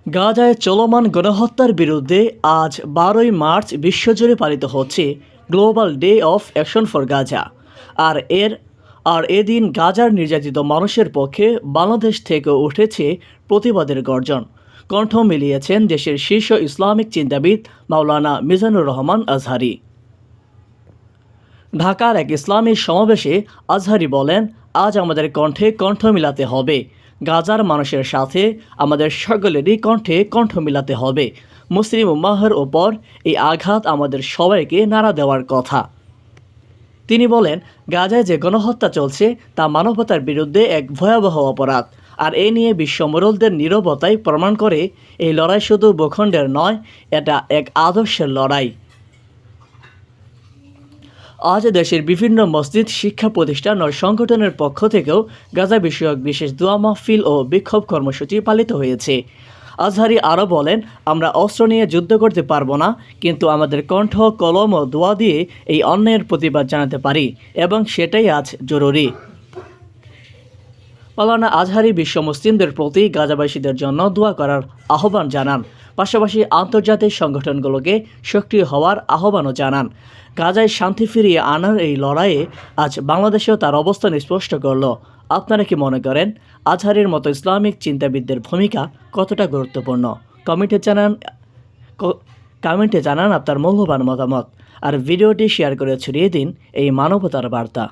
গাজায় চলমান গণহত্যার বিরুদ্ধে আজ 12ই মার্চ বিশ্বজুড়ে পালিত হচ্ছে global day of action for Gaza. আর এদিন গাজার নির্যাতিত মানুষের পক্ষে বাংলাদেশ থেকে উঠেছে প্রতিবাদের গর্জন। কণ্ঠ মিলিয়েছেন দেশের শীর্ষ ইসলামিক চিন্তাবিদ মাওলানা মিজানুর রহমান আজহারি। ঢাকার এক ইসলামী সমাবেশে আজহারি বলেন, আজ আমাদের কণ্ঠে কণ্ঠ মিলাতে হবে। গাজার মানুষের সাথে আমাদের সকলেরই কণ্ঠে কণ্ঠ মিলাতে হবে। মুসলিম উম্মাহের ওপর এই আঘাত আমাদের সবাইকে নাড়া দেওয়ার কথা। তিনি বলেন, গাজায় যে গণহত্যা চলছে তা মানবতার বিরুদ্ধে এক ভয়াবহ অপরাধ। আর এ নিয়ে বিশ্ব মোড়লদের নীরবতাই প্রমাণ করে এই লড়াই শুধু ভূখণ্ডের নয়, এটা এক আদর্শের লড়াই। আজ দেশের বিভিন্ন মসজিদ, শিক্ষা প্রতিষ্ঠান ও সংগঠনের পক্ষ থেকেও গাজা বিষয়ক বিশেষ দোয়া মাহফিল ও বিক্ষোভ কর্মসূচি পালিত হয়েছে। আজহারি আরও বলেন, আমরা অস্ত্র নিয়ে যুদ্ধ করতে পারবো না, কিন্তু আমাদের কণ্ঠ, কলম ও দোয়া দিয়ে এই অন্যায়ের প্রতিবাদ জানাতে পারি এবং সেটাই আজ জরুরি। মাওলানা আজহারি বিশ্ব মুসলিমদের প্রতি গাজাবাসীদের জন্য দোয়া করার আহ্বান জানান, পাশাপাশি আন্তর্জাতিক সংগঠনগুলোকে সক্রিয় হওয়ার আহ্বানও জানান। গাজায় শান্তি ফিরিয়ে আনার এই লড়াইয়ে আজ বাংলাদেশেও তার অবস্থান স্পষ্ট করল। আপনারা কি মনে করেন আজহারির মতো ইসলামিক চিন্তাবিদদের ভূমিকা কতটা গুরুত্বপূর্ণ? কমেন্টে জানান আপনার মূল্যবান মতামত। আর ভিডিওটি শেয়ার করে ছড়িয়ে দিন এই মানবতার বার্তা।